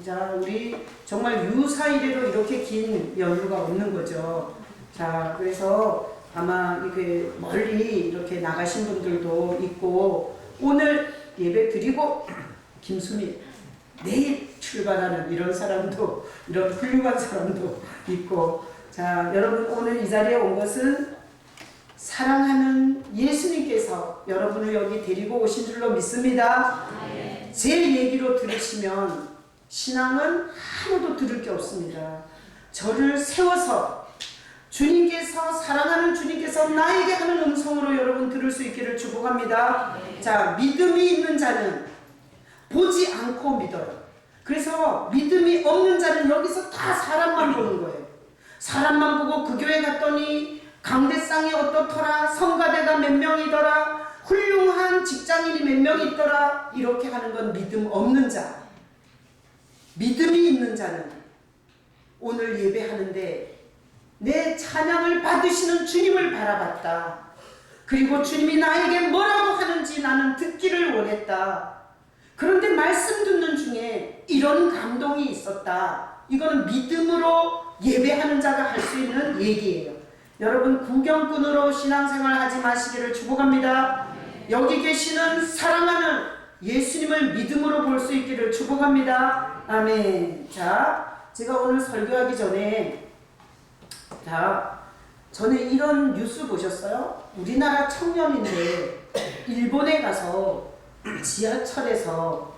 자, 우리 정말 유사 이래로 이렇게 긴 연휴가 없는 거죠. 자, 그래서 아마 이렇게 멀리 이렇게 나가신 분들도 있고, 오늘 예배 드리고 김수미 내일 출발하는 이런 사람도, 이런 훌륭한 사람도 있고, 자, 여러분 오늘 이 자리에 온 것은 사랑하는 예수님께서 여러분을 여기 데리고 오신 줄로 믿습니다. 제 얘기로 들으시면 신앙은 아무도 들을 게 없습니다. 저를 세워서 주님께서, 사랑하는 주님께서 나에게 하는 음성으로 여러분 들을 수 있기를 축복합니다. 자, 믿음이 있는 자는 보지 않고 믿어요. 그래서 믿음이 없는 자는 여기서 다 사람만 보는 거예요. 사람만 보고 그 교회 갔더니 강대상이 어떻더라, 성가대가 몇 명이더라, 훌륭한 직장인이 몇 명 있더라, 이렇게 하는 건 믿음 없는 자. 믿음이 있는 자는 오늘 예배하는데 내 찬양을 받으시는 주님을 바라봤다. 그리고 주님이 나에게 뭐라고 하는지 나는 듣기를 원했다. 그런데 말씀 듣는 중에 이런 감동이 있었다. 이거는 믿음으로 예배하는 자가 할 수 있는 얘기예요. 여러분 구경꾼으로 신앙생활 하지 마시기를 축복합니다. 여기 계시는 사랑하는 예수님을 믿음으로 볼 수 있기를 축복합니다. 아멘. 자, 제가 오늘 설교하기 전에, 자, 전에 이런 뉴스 보셨어요? 우리나라 청년인데 일본에 가서 지하철에서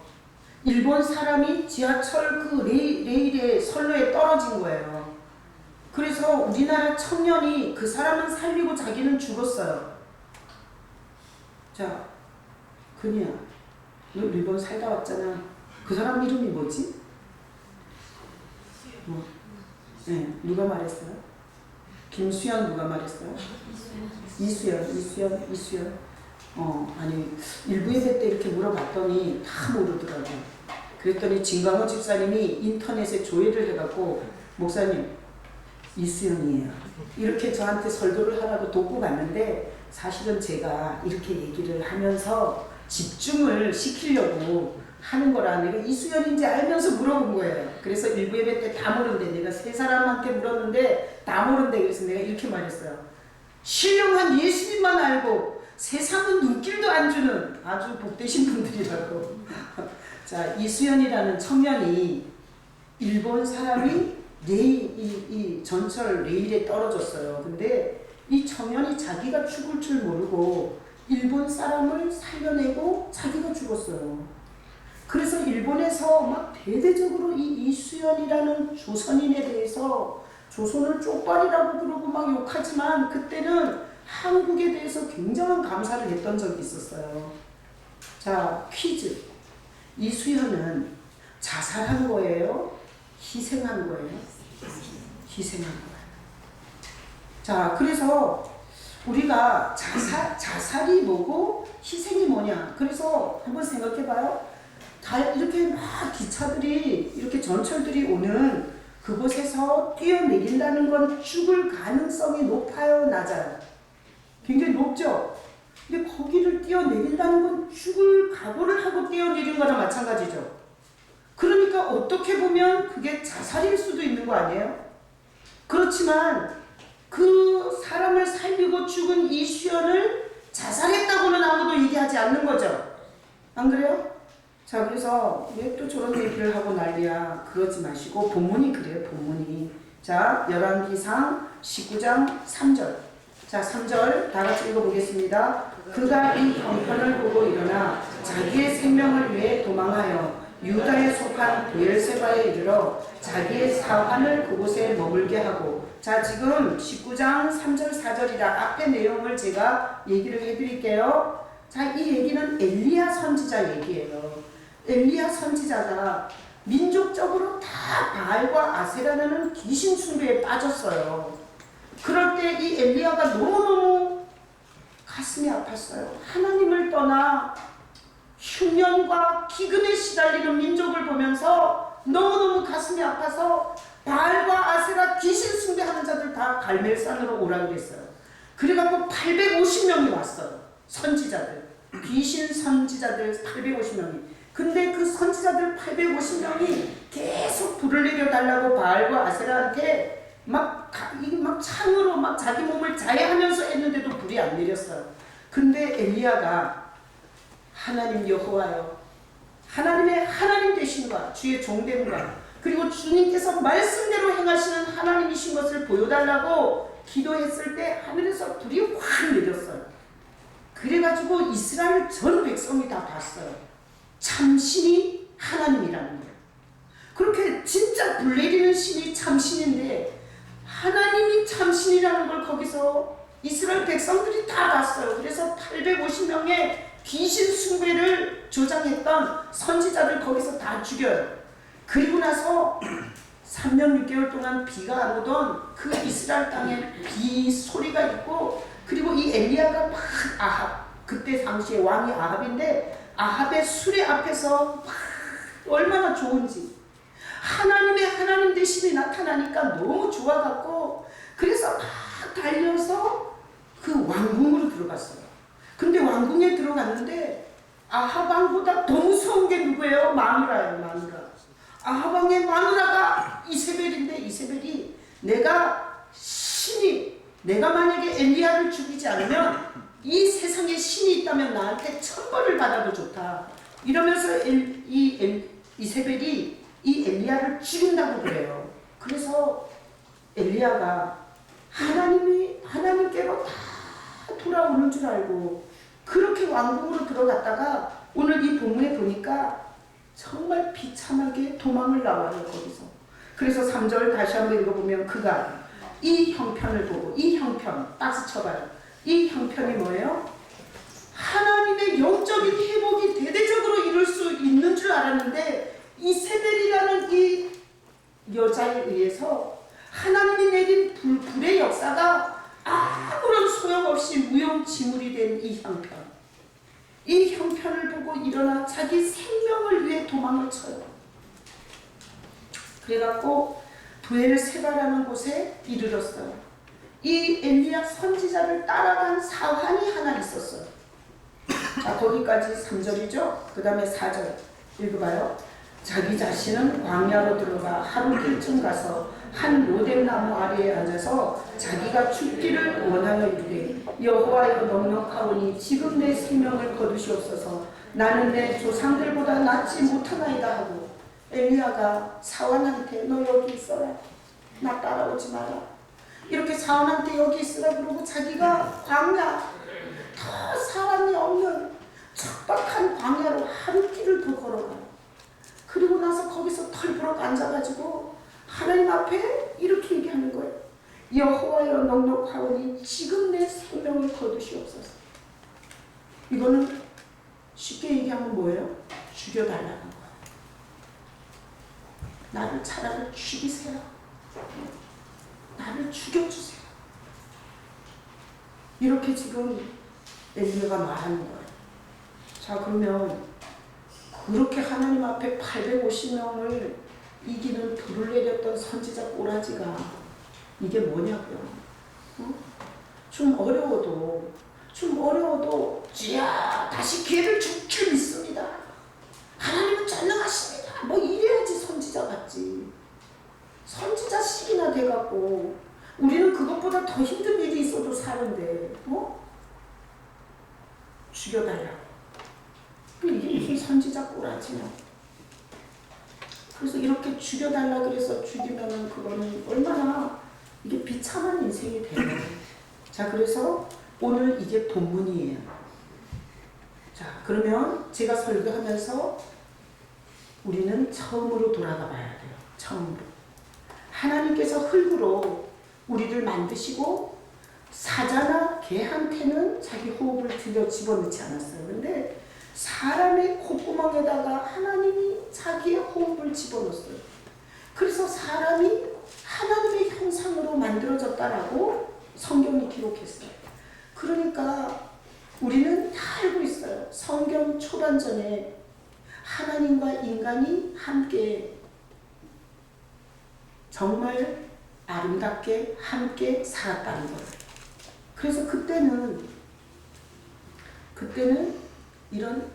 일본 사람이 지하철 그 레일에 선로에 떨어진 거예요. 그래서 우리나라 청년이 그 사람은 살리고 자기는 죽었어요. 자, 그녀야, 너 일본 살다 왔잖아. 그 사람 이름이 뭐지? 네, 누가 말했어요? 김수현 누가 말했어요? 이수연. 아니, 일부 예배 때 이렇게 물어봤더니 다 모르더라고요. 그랬더니 진광호 집사님이 인터넷에 조회를 해갖고, 목사님, 이수연이에요. 이렇게 저한테 설교를 하라고 돕고 갔는데, 사실은 제가 이렇게 얘기를 하면서 집중을 시키려고 하는 거라, 내가 이수연인지 알면서 물어본 거예요. 그래서 일부 예배 때 다 모른대. 내가 세 사람한테 물었는데 다 모른대. 그래서 내가 이렇게 말했어요. 신령한 예수님만 알고 세상은 눈길도 안 주는 아주 복되신 분들이라고. 자, 이수연이라는 청년이 일본 사람이 이 전철 레일에 떨어졌어요. 근데 이 청년이 자기가 죽을 줄 모르고 일본 사람을 살려내고 자기가 죽었어요. 그래서 일본에서 막 대대적으로 이 이수연이라는 조선인에 대해서 조선을 쪽발이라고 그러고 막 욕하지만, 그때는 한국에 대해서 굉장한 감사를 했던 적이 있었어요. 자, 퀴즈. 이수연은 자살한 거예요? 희생한 거예요? 희생한 거예요. 자, 그래서 우리가 자살이 뭐고 희생이 뭐냐. 그래서 한번 생각해봐요. 이렇게 막 기차들이, 이렇게 전철들이 오는 그곳에서 뛰어내린다는 건 죽을 가능성이 높아요, 낮아요? 굉장히 높죠? 근데 거기를 뛰어내린다는 건 죽을 각오를 하고 뛰어내린 거나 마찬가지죠. 그러니까 어떻게 보면 그게 자살일 수도 있는 거 아니에요? 그렇지만 그 사람을 살리고 죽은 이수연을 자살했다고는 아무도 얘기하지 않는 거죠. 안 그래요? 자, 그래서 왜 또 저런 얘기를 하고 난리야. 그러지 마시고, 본문이 그래요, 본문이. 자, 열왕기상 19장 3절. 자, 3절 다 같이 읽어보겠습니다. 그가 이 형편을 보고 일어나 자기의 생명을 위해 도망하여 유다에 속한 베엘세바에 이르러 자기의 사환을 그곳에 머물게 하고. 자, 지금 19장 3절 4절이라 앞에 내용을 제가 얘기를 해드릴게요. 자, 이 얘기는 엘리야 선지자 얘기예요. 엘리야 선지자가 민족적으로 다 바알과 아세라라는 귀신 숭배에 빠졌어요. 그럴 때 이 엘리야가 너무너무 가슴이 아팠어요. 하나님을 떠나 흉년과 기근에 시달리는 민족을 보면서 너무너무 가슴이 아파서 바알과 아세라 귀신 숭배하는 자들 다 갈멜산으로 오라 그랬어요. 그래갖고 850명이 왔어요. 선지자들, 귀신 선지자들 850명이. 근데 그 선지자들 850명이 계속 불을 내려달라고 바알과 아세라한테 막 창으로 막 자기 몸을 자해하면서 했는데도 불이 안 내렸어요. 근데 엘리야가 하나님 여호와여, 하나님의 하나님 되심과 주의 종됨과 그리고 주님께서 말씀대로 행하시는 하나님이신 것을 보여달라고 기도했을 때 하늘에서 불이 확 내렸어요. 그래가지고 이스라엘 전 백성이 다 봤어요. 참신이 하나님이라는 거예요. 그렇게 진짜 불 내리는 신이 참신인데 하나님이 참신이라는 걸 거기서 이스라엘 백성들이 다 봤어요. 그래서 850명의 귀신 숭배를 조장했던 선지자들 거기서 다 죽여요. 그리고 나서 3년 6개월 동안 비가 안 오던 그 이스라엘 땅에 비 소리가 있고, 그리고 이 엘리야가 막 아합, 그때 당시에 왕이 아합인데 아합의 수레 앞에서 막 얼마나 좋은지 하나님의 하나님 되심이 나타나니까 너무 좋아갖고 그래서 막 달려서 그 왕궁으로 들어갔어요. 근데 왕궁에 들어갔는데 아합 왕보다 더 무서운 게 누구예요? 마누라예요. 마누라. 아합 왕의 마누라가 이세벨인데 이세벨이 내가 만약에 엘리야를 죽이지 않으면 이 세상에 신이 있다면 나한테 천벌을 받아도 좋다 이러면서 이세벨이 이 엘리야를 죽인다고 그래요. 그래서 엘리야가 하나님께로 다 돌아오는 줄 알고 그렇게 왕궁으로 들어갔다가 오늘 이 본문에 보니까 정말 비참하게 도망을 나와요. 거기서. 그래서 3절 다시 한번 읽어보면 그가 이 형편을 보고, 이 형편 박스 쳐봐요. 이 형편이 뭐예요? 하나님의 영적인 회복이 대대적으로 이룰 수 있는 줄 알았는데 이세벨이라는 이 여자에 의해서 하나님이 내린 불의 역사가 아무런 소용없이 무용지물이 된 이 형편. 이 형편을 보고 일어나 자기 생명을 위해 도망을 쳐요. 그래갖고 브엘세바라는 곳에 이르렀어요. 이 엘리야 선지자를 따라간 사환이 하나 있었어요. 자, 거기까지 3절이죠. 그 다음에 4절 읽어봐요. 자기 자신은 광야로 들어가 하루 길쯤 가서 한 로뎀나무 아래에 앉아서 자기가 죽기를 원하여 이르되 여호와여 넉넉하오니 지금 내 생명을 거두시옵소서. 나는 내 조상들보다 낫지 못하나이다 하고 엘리야가 사환한테 너 여기 있어라. 나 따라오지 마라. 이렇게 사환한테 여기 있으라 그러고 자기가 광야, 더 사람이 없는 척박한 광야로 하루 길을 더 걸어가요. 그리고 나서 거기서 털부럭 앉아가지고 하나님 앞에 이렇게 얘기하는 거예요. 여호와여 넉넉하오니 지금 내 생명을 거두시옵소서. 이거는 쉽게 얘기하면 뭐예요? 죽여달라는 거예요. 나를 차라리 죽이세요. 나를 죽여주세요. 이렇게 지금 엘리야가 말하는 거예요. 자, 그러면 그렇게 하나님 앞에 850명을 이기는 불을 내렸던 선지자 꼬라지가 이게 뭐냐고요. 좀 어려워도 주야 다시 기회를 줄 줄 믿습니다. 하나님은 전능하십니다. 뭐 이래야지 선지자 같지. 선지자식이나 돼갖고 우리는 그것보다 더 힘든 일이 있어도 사는데 죽여달라고. 이게 무슨 선지자 꼬라지냐. 그래서 이렇게 죽여달라 그래서 죽이면은 그거는 얼마나 이게 비참한 인생이 돼요. 자, 그래서 오늘 이게 본문이에요. 자, 그러면 제가 설교하면서 우리는 처음으로 돌아가 봐야 돼요. 처음으로. 하나님께서 흙으로 우리를 만드시고 사자나 개한테는 자기 호흡을 들여 집어넣지 않았어요. 근데 사람의 콧구멍에다가 하나님이 자기의 호흡을 집어넣었어요. 그래서 사람이 하나님의 형상으로 만들어졌다라고 성경이 기록했어요. 그러니까 우리는 다 알고 있어요. 성경 초반전에 하나님과 인간이 함께 정말 아름답게 함께 살았다는 거예요. 그래서 그때는 이런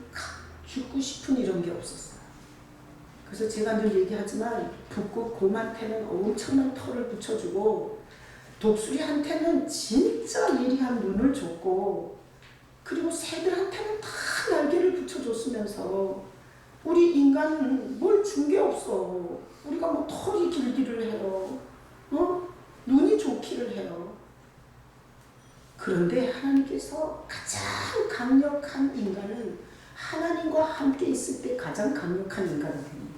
죽고 싶은 이런 게 없었어요. 그래서 제가 늘 얘기하지만 북극 곰한테는 엄청난 털을 붙여주고 독수리한테는 진짜 예리한 눈을 줬고 그리고 새들한테는 다 날개를 붙여줬으면서 우리 인간은 뭘 준 게 없어. 우리가 뭐 털이 길기를 해요. 눈이 좋기를 해요. 그런데 하나님께서 가장 강력한 인간은 하나님과 함께 있을 때 가장 강력한 인간이 됩니다.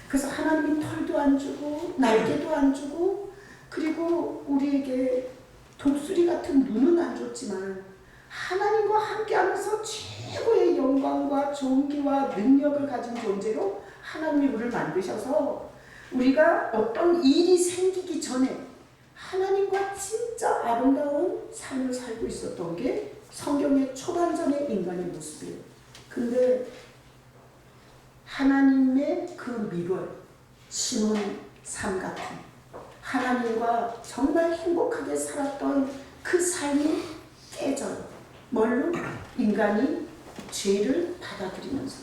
그래서 하나님이 털도 안 주고 날개도 안 주고 그리고 우리에게 독수리 같은 눈은 안 줬지만 하나님과 함께하면서 최고의 영광과 존귀와 능력을 가진 존재로 하나님이 우리를 만드셔서 우리가 어떤 일이 생기기 전에 하나님과 진짜 아름다운 삶을 살고 있었던 게 성경의 초반전의 인간의 모습이에요. 근데 하나님의 그 미월, 신혼 삶 같은 하나님과 정말 행복하게 살았던 그 삶이 깨져요. 뭘로? 인간이 죄를 받아들이면서.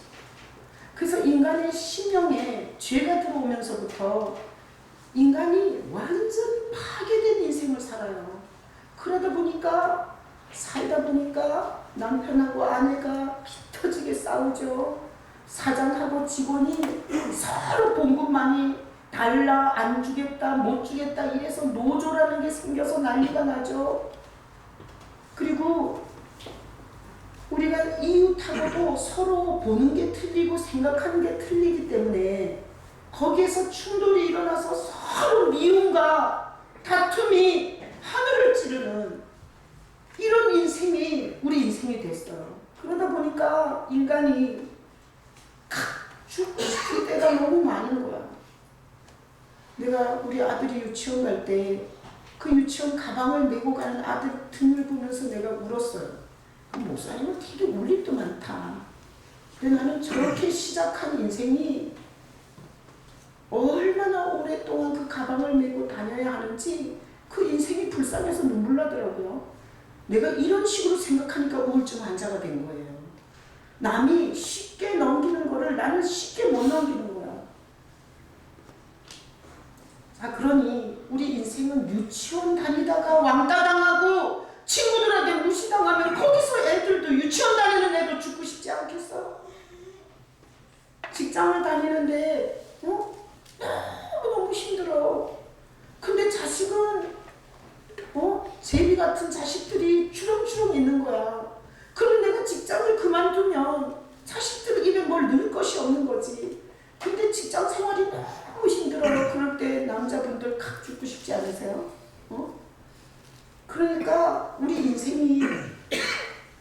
그래서 인간의 심령에 죄가 들어오면서부터 인간이 완전 파괴된 인생을 살아요. 그러다 보니까 살다 보니까 남편하고 아내가 피 터지게 싸우죠. 사장하고 직원이 서로 봉급만이 달라, 안 주겠다, 못 주겠다 이래서 노조라는 게 생겨서 난리가 나죠. 그리고 우리가 이웃하고도 서로 보는 게 틀리고 생각하는 게 틀리기 때문에 거기에서 충돌이 일어나서 서로 미움과 다툼이 하늘을 찌르는 이런 인생이 우리 인생이 됐어요. 그러다 보니까 인간이 죽고 싶을 때가 너무 많은 거야. 내가 우리 아들이 유치원 갈 때 그 유치원 가방을 메고 가는 아들 등을 보면서 내가 울었어요. 목사님은 되게 울 일도 많다. 근데 나는 저렇게 시작한 인생이 얼마나 오랫동안 그 가방을 메고 다녀야 하는지 그 인생이 불쌍해서 눈물 나더라고요. 내가 이런 식으로 생각하니까 우울증 환자가 된 거예요. 남이 쉽게 넘기는 거를 나는 쉽게 못 넘기는 거야. 자, 그러니 우리 인생은 유치원 다니다가 왕따 당하고 친구들한테 무시당하면 거기서 애들도 유치원 다니는 애도 죽고 싶지 않겠어? 직장을 다니는데 너무 힘들어. 근데 자식은 제비 같은 자식들이 주렁주렁 있는 거야. 그럼 내가 직장을 그만두면 자식들 입에 뭘 넣을 것이 없는 거지. 근데 직장 생활이 너무 힘들어요. 그럴 때 남자분들 각 죽고 싶지 않으세요? 그러니까 우리 인생이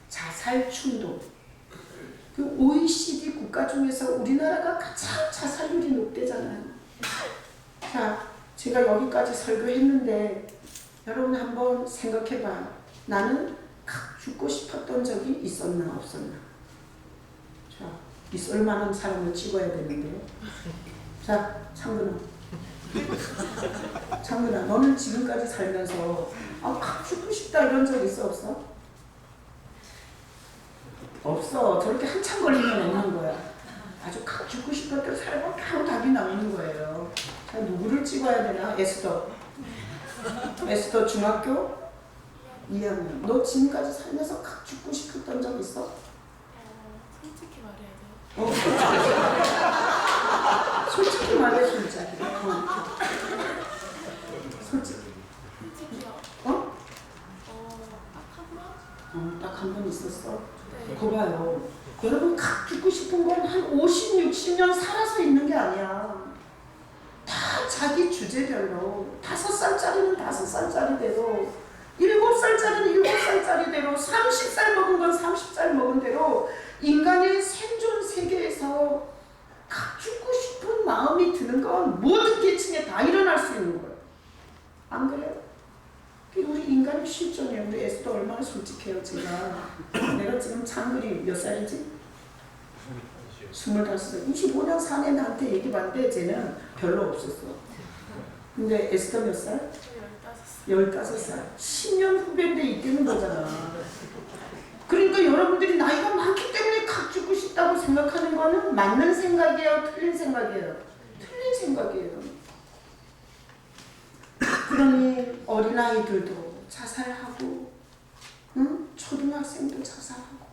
자살 충동. 그 OECD 국가 중에서 우리나라가 가장 자살률이 높대잖아요. 자, 제가 여기까지 설교했는데 여러분 한번 생각해봐요. 나는 각 죽고 싶었던 적이 있었나 없었나? 자, 있을 만한 사람을 찍어야 되는데요. 자, 창근아. 창근아, 너는 지금까지 살면서 각 죽고 싶다 이런 적 있어 없어? 없어. 저렇게 한참 걸리면 없는 거야. 아주 각 죽고 싶었던 사람은 바로 답이 나오는 거예요. 자, 누구를 찍어야 되나? 에스더. 에스더 중학교 2학년. 너 지금까지 살면서 각 죽고 싶었던 적 있어? 솔직히 말해야 돼요? 솔직히 말해, 솔직히. 솔직히. 솔직히요? 딱 한 번? 딱 한 번 있었어? 네. 거봐요. 여러분, 각 죽고 싶은 건 한 50, 60년 살아서 있는 게 아니야. 다 자기 주제별로 5살짜리는 5살짜리대로 7살짜리는 7살짜리대로 30살 먹은 건 30살 먹은 대로 인간의 생존 세계에서 각 죽고 싶은 마음이 드는 건 모든 계층에 다 일어날 수 있는 거예요. 안 그래요? 우리 인간의 실존이에요. 우리 에스더 얼마나 솔직해요. 내가 지금 창글이 몇 살이지? 25. 25년 사내 나한테 얘기 봤는데 쟤는 별로 없었어. 근데 에스더 몇 살? 15살. 15살. 10년 후배인데 이때는 거잖아. 그러니까 여러분들이 나이가 많기 때문에 각 죽고 싶다고 생각하는 거는 맞는 생각이에요? 틀린 생각이에요? 틀린 생각이에요. 그러니 어린아이들도 자살하고, 응? 초등학생도 자살하고,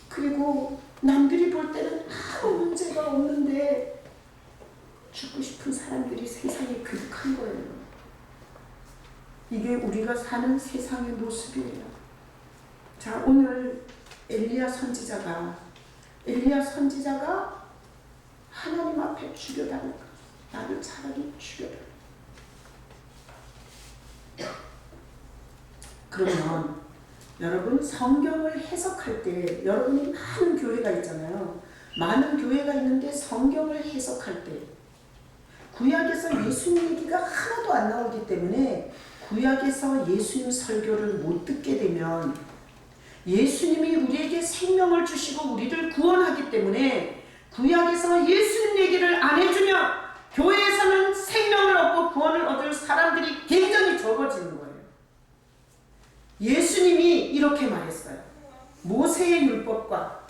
그리고 남들이 볼 때는 아무 문제가 없는데 죽고 싶은 사람들이 세상에 그득한 거예요. 이게 우리가 사는 세상의 모습이에요. 자, 오늘 엘리야 선지자가 하나님 앞에 죽여달라고, 나를 차라리 죽여달라고. 그러면 여러분, 성경을 해석할 때 여러분이 많은 교회가 있잖아요. 많은 교회가 있는데 성경을 해석할 때 구약에서 예수님 얘기가 하나도 안 나오기 때문에 구약에서 예수님 설교를 못 듣게 되면, 예수님이 우리에게 생명을 주시고 우리를 구원하기 때문에 구약에서 예수님 얘기를 안 해주면 교회에서는 생명을 얻고 구원을 얻을 사람들이 굉장히 적어지는 거예요. 예수님이 이렇게 말했어요. 모세의 율법과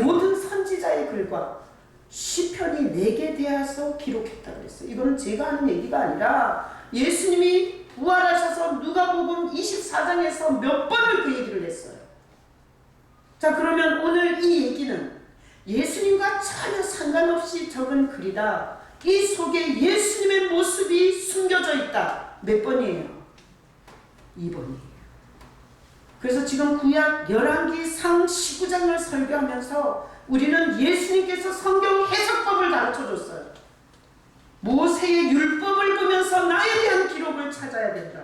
모든 선지자의 글과 시편이 내게 대하여서 기록했다고 그랬어요. 이거는 제가 하는 얘기가 아니라 예수님이 부활하셔서 누가복음 24장에서 몇 번을 그 얘기를 했어요. 자, 그러면 오늘 이 얘기는 예수님과 전혀 상관없이 적은 글이다. 이 속에 예수님의 모습이 숨겨져 있다. 몇 번이에요? 2번이에요. 그래서 지금 구약 열왕기상 19장을 설교하면서 우리는 예수님께서 성경 해석법을 가르쳐줬어요. 모세의 율법을 보면서 나에 대한 기록을 찾아야 된다.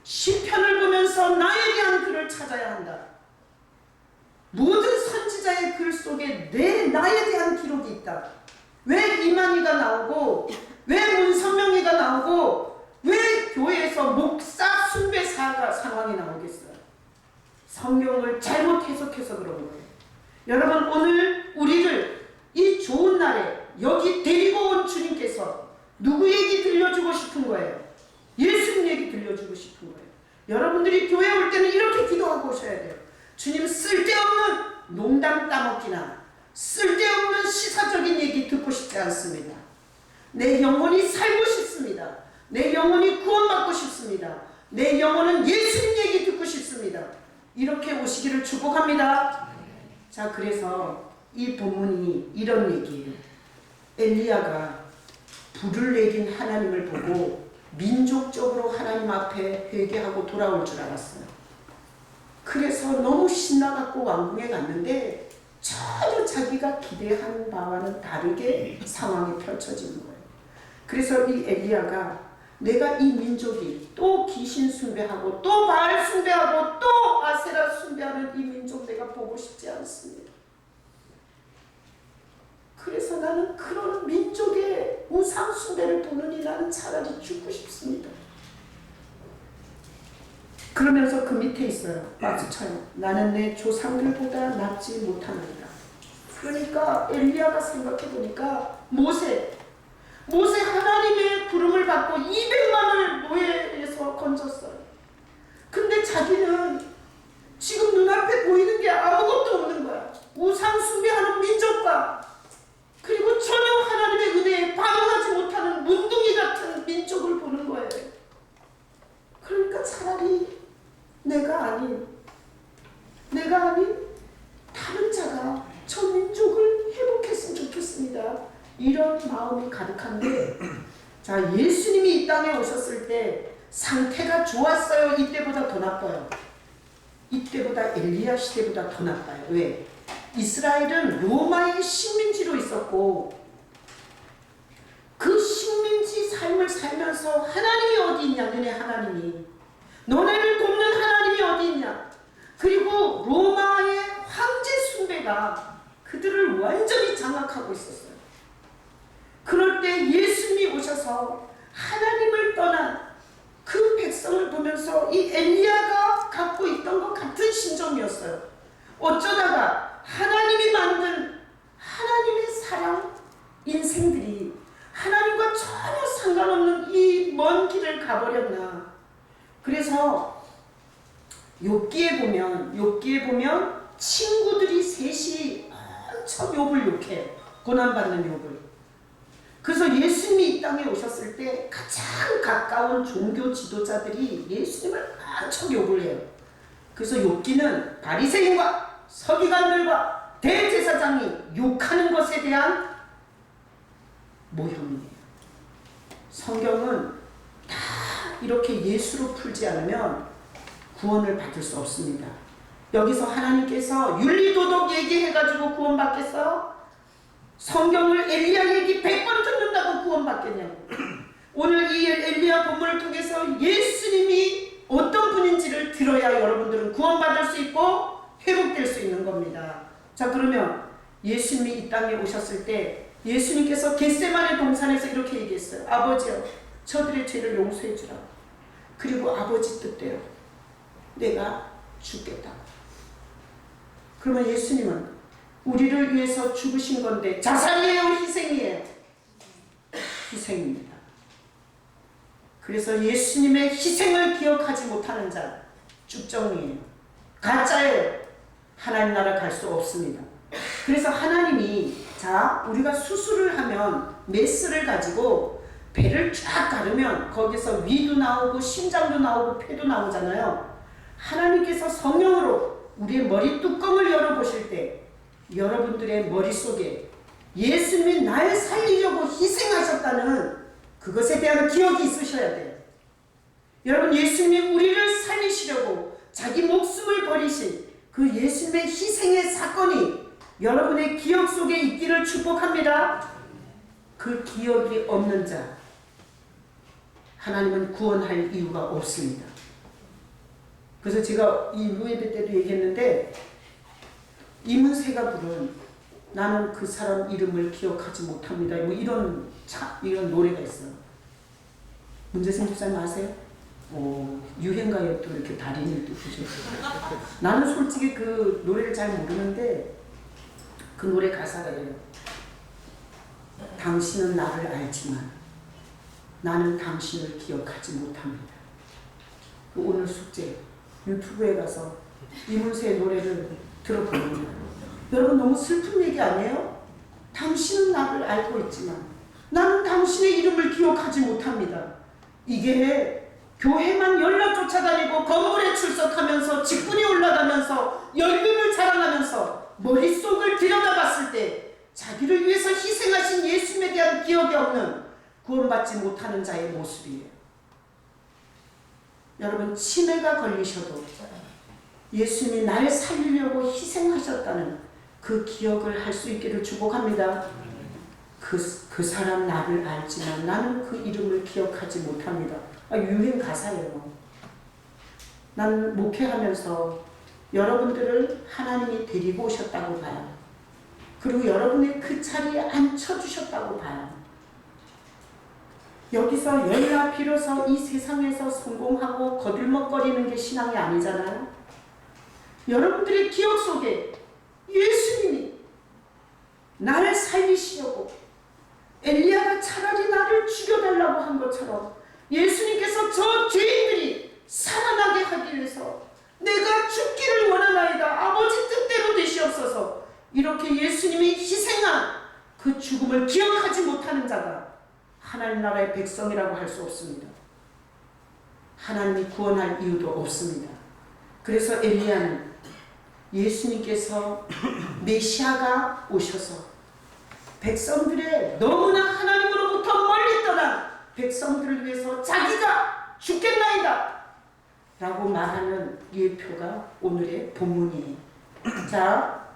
시편을 보면서 나에 대한 글을 찾아야 한다. 모든 선지자의 글 속에 나에 대한 기록이 있다. 왜 이만희가 나오고, 왜 문선명이가 나오고, 왜 교회에서 목사 숭배 상황이 나오겠어요? 성경을 잘못 해석해서 그런 거예요. 여러분, 오늘 우리를 이 좋은 날에 여기 데리고 온 주님께서 누구 얘기 들려주고 싶은 거예요? 예수님 얘기 들려주고 싶은 거예요. 여러분들이 교회 올 때는 이렇게 기도하고 오셔야 돼요. 주님, 쓸데없는 농담 따먹기나 쓸데없는 시사적인 얘기 듣고 싶지 않습니다. 내 영혼이 살고 싶습니다. 내 영혼이 구원받고 싶습니다. 내 영혼은 예수님 얘기 듣고 싶습니다. 이렇게 오시기를 축복합니다. 자, 그래서 이 본문이 이런 얘기예요. 엘리야가 불을 내린 하나님을 보고 민족적으로 하나님 앞에 회개하고 돌아올 줄 알았어요. 그래서 너무 신나갖고 왕궁에 갔는데 전혀 자기가 기대한 바와는 다르게 상황이 펼쳐지는 거예요. 그래서 이 엘리야가 내가 이 민족이 또 귀신 숭배하고 또 바알 숭배하고 또 아세라 숭배하는 이 민족 내가 보고 싶지 않습니다. 그래서 나는 그런 민족의 우상 숭배를 보느니 나는 차라리 죽고 싶습니다. 그러면서 그 밑에 있어요. 마주쳐요. 나는 내 조상들보다 낫지 못하느니라. 그러니까 엘리야가 생각해보니까 모세 하나님의 부름을 받고 200만을 노예에서 건졌어요. 근데 자기는 지금 눈앞에 보이는 게 아무것도 없는 거야. 우상 숭배하는 민족과 그리고 전혀 하나님의 은혜에 반응하지 못하는 문둥이 같은 민족을 보는 거예요. 그러니까 차라리 내가 아닌 다른 자가 저 민족을 회복했으면 좋겠습니다. 이런 마음이 가득한데, 자, 예수님이 이 땅에 오셨을 때 상태가 좋았어요? 이때보다 더 나빠요? 이때보다 엘리야 시대보다 더 나빠요. 왜? 이스라엘은 로마의 식민지로 있었고 그 식민지 삶을 살면서 하나님이 어디 있냐? 너네 하나님이. 너네를 돕는 하나님이 어디 있냐? 그리고 로마의 황제 숭배가 그들을 완전히 장악하고 있었어요. 그럴 때 예수님이 오셔서 하나님을 떠난 그 백성을 보면서 이 엘리야가 갖고 있던 것 같은 심정이었어요. 어쩌다가 하나님이 만든 하나님의 사랑 인생들이 하나님과 전혀 상관없는 이 먼 길을 가버렸나. 그래서 욥기에 보면 친구들이 셋이 엄청 욥을 욕해요. 고난받는 욥을. 그래서 예수님이 이 땅에 오셨을 때 가장 가까운 종교 지도자들이 예수님을 엄청 욕을 해요. 그래서 욥기는 바리새인과 서기관들과 대제사장이 욕하는 것에 대한 모형이에요. 성경은 다 이렇게 예수로 풀지 않으면 구원을 받을 수 없습니다. 여기서 하나님께서 윤리도덕 얘기해가지고 구원받겠어? 성경을 엘리야 얘기 100번 듣는다고 구원받겠냐고. 오늘 이 엘리야 본문을 통해서 예수님이 어떤 분인지를 들어야 여러분들은 구원받을 수 있고 회복될 수 있는 겁니다. 자, 그러면 예수님이 이 땅에 오셨을 때 예수님께서 겟세마네 동산에서 이렇게 얘기했어요. 아버지여, 저들의 죄를 용서해 주라고. 그리고 아버지 뜻대로 내가 죽겠다고. 그러면 예수님은 우리를 위해서 죽으신 건데 자살이에요, 희생이에요? 희생입니다. 그래서 예수님의 희생을 기억하지 못하는 자 쭉정이에요. 가짜예요. 하나님 나라 갈 수 없습니다. 그래서 하나님이 자, 우리가 수술을 하면 메스를 가지고 배를 쫙 가르면 거기서 위도 나오고 심장도 나오고 폐도 나오잖아요. 하나님께서 성령으로 우리의 머리 뚜껑을 열어보실 때 여러분들의 머릿속에 예수님이 날 살리려고 희생하셨다는 그것에 대한 기억이 있으셔야 돼요. 여러분, 예수님이 우리를 살리시려고 자기 목숨을 버리신 그 예수님의 희생의 사건이 여러분의 기억 속에 있기를 축복합니다. 그 기억이 없는 자 하나님은 구원할 이유가 없습니다. 그래서 제가 이 무예배 때도 얘기했는데 이문세가 부른 나는 그 사람 이름을 기억하지 못합니다. 뭐 이런 노래가 있어요. 문재승 집사님 아세요? 유행가에 또 이렇게 달인을 또 부르셨어요. 나는 솔직히 그 노래를 잘 모르는데 그 노래 가사가 이래요. 당신은 나를 알지만 나는 당신을 기억하지 못합니다. 오늘 숙제 유튜브에 가서 이문세의 노래를 들어보는 거예요. 여러분, 너무 슬픈 얘기 아니에요? 당신은 나를 알고 있지만 나는 당신의 이름을 기억하지 못합니다. 이게 교회만 연락 쫓아다니고 건물에 출석하면서 직분이 올라가면서 연륜을 자랑하면서 머릿속을 들여다봤을 때 자기를 위해서 희생하신 예수님에 대한 기억이 없는 구원받지 못하는 자의 모습이에요. 여러분, 치매가 걸리셔도 예수님이 날 살리려고 희생하셨다는 그 기억을 할 수 있기를 축복합니다. 그 사람 나를 알지만 나는 그 이름을 기억하지 못합니다. 유행 가사예요. 난 목회하면서 여러분들을 하나님이 데리고 오셨다고 봐요. 그리고 여러분의 그 자리에 앉혀주셨다고 봐요. 여기서 열나 빌어서 이 세상에서 성공하고 거들먹거리는 게 신앙이 아니잖아요. 여러분들의 기억 속에 예수님이 나를 살리시려고 엘리야가 차라리 나를 죽여달라고 한 것처럼 예수님께서 저 죄인들이 살아나게 하기 위해서 내가 죽기를 원하나이다. 아버지 뜻대로 되시옵소서. 이렇게 예수님이 희생한 그 죽음을 기억하지 못하는 자가 하나님 나라의 백성이라고 할 수 없습니다. 하나님이 구원할 이유도 없습니다. 그래서 엘리야는 예수님께서 메시아가 오셔서 백성들의 너무나 하나님으로부터 멀리 떠난 백성들을 위해서 자기가 죽겠나이다 라고 말하는 예표가 오늘의 본문이에요. 자,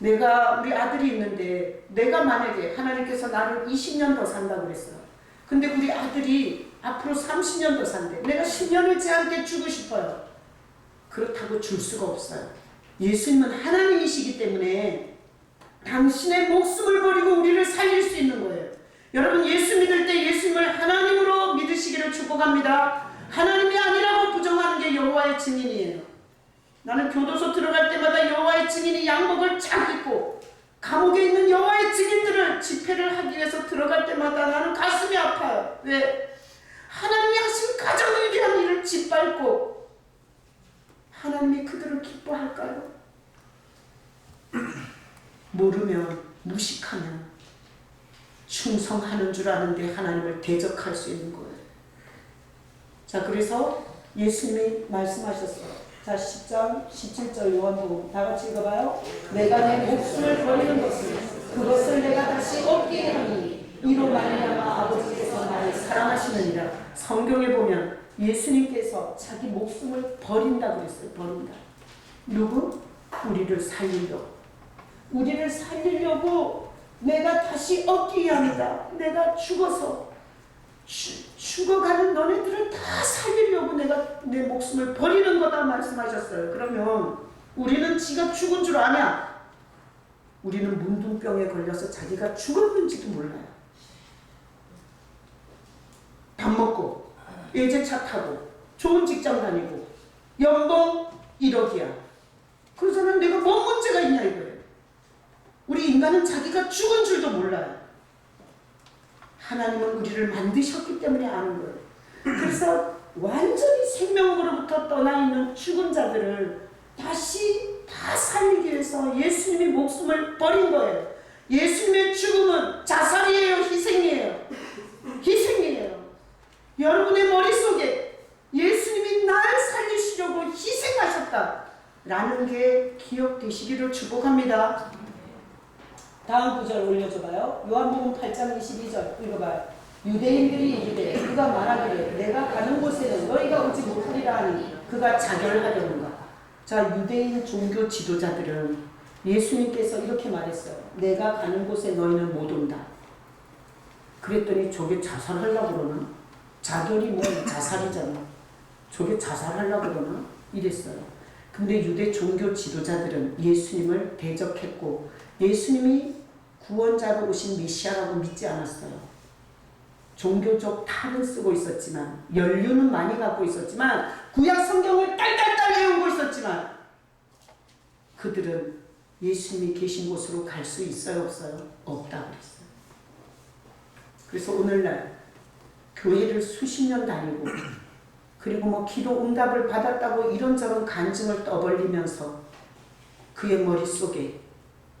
우리 아들이 있는데 내가 만약에 하나님께서 나를 20년 더 산다고 그랬어요. 근데 우리 아들이 앞으로 30년 더 산대. 내가 10년을 제한테 주고 싶어요. 그렇다고 줄 수가 없어요. 예수님은 하나님이시기 때문에 당신의 목숨을 버리고 우리를 살릴 수 있는 거예요. 여러분, 예수 믿을 때 예수님을 하나님으로 믿으시기를 축복합니다. 하나님이 아니라고 부정하는 게 여호와의 증인이에요. 나는 교도소 들어갈 때마다 여호와의 증인이 양복을 쫙 입고 감옥에 있는 여호와의 증인들을 집회를 하기 위해서 들어갈 때마다 나는 가슴이 아파요. 왜? 하나님이 하신 가정을 위한 일을 짓밟고 하나님이 그들을 기뻐할까요? 모르면, 무식하면 충성하는 줄 아는데 하나님을 대적할 수 있는 거예요. 자, 그래서 예수님이 말씀하셨어요. 자, 10장 17절 요한복음 다 같이 읽어봐요. 내가 내 목숨을 버리는 것을 그것을 내가 다시 얻게 하니 이로 말미암아 아버지께서 나를 사랑하시느니라. 성경에 보면 예수님께서 자기 목숨을 버린다고 그랬어요. 버린다. 누구? 우리를 살리려고. 우리를 살리려고 내가 다시 얻기 위함이다. 내가 죽어서 죽어가는 너네들을 다 살리려고 내가 내 목숨을 버리는 거다 말씀하셨어요. 그러면 우리는 지가 죽은 줄 아냐? 우리는 문둥병에 걸려서 자기가 죽었는지도 몰라요. 밥 먹고 외제차 타고 좋은 직장 다니고 연봉 1억이야. 그러잖아. 내가 뭔 문제가 있냐 이거예요. 우리 인간은 자기가 죽은 줄도 몰라요. 하나님은 우리를 만드셨기 때문에 아는 거예요. 그래서 완전히 생명으로부터 떠나 있는 죽은 자들을 다시 다 살리기 위해서 예수님이 목숨을 버린 거예요. 예수님의 죽음은 자살이에요, 희생이에요? 희생이에요. 여러분의 머릿속에 예수님이 날 살리시려고 희생하셨다라는 게 기억되시기를 축복합니다. 다음 구절 올려줘봐요. 요한복음 8장 22절 읽어봐요. 유대인들이 이르되 그가 말하기를 내가 가는 곳에는 너희가 오지 못하리라 하니 그가 자결하려는가. 자, 유대인 종교 지도자들은 예수님께서 이렇게 말했어요. 내가 가는 곳에 너희는 못 온다. 그랬더니 저게 자살하려고 그러나? 자결이 뭐 자살이잖아. 저게 자살하려고 그러나? 이랬어요. 근데 유대 종교 지도자들은 예수님을 대적했고 예수님이 구원자로 오신 메시아라고 믿지 않았어요. 종교적 탈은 쓰고 있었지만 연륜은 많이 갖고 있었지만 구약 성경을 딸딸딸 외우고 있었지만 그들은 예수님이 계신 곳으로 갈 수 있어요? 없어요? 없다고 그랬어요. 그래서 오늘날 교회를 수십 년 다니고 그리고 뭐 기도 응답을 받았다고 이런저런 간증을 떠벌리면서 그의 머릿속에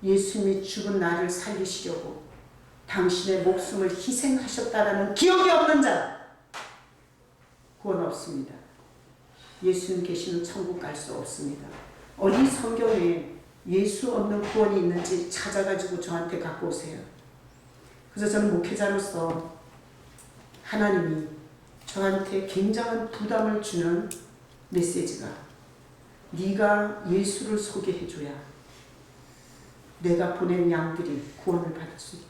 예수님이 죽은 나를 살리시려고 당신의 목숨을 희생하셨다라는 기억이 없는 자 구원 없습니다. 예수님 계시는 천국 갈 수 없습니다. 어디 성경에 예수 없는 구원이 있는지 찾아가지고 저한테 갖고 오세요. 그래서 저는 목회자로서 하나님이 저한테 굉장한 부담을 주는 메시지가 네가 예수를 소개해줘야 내가 보낸 양들이 구원을 받을 수 있다.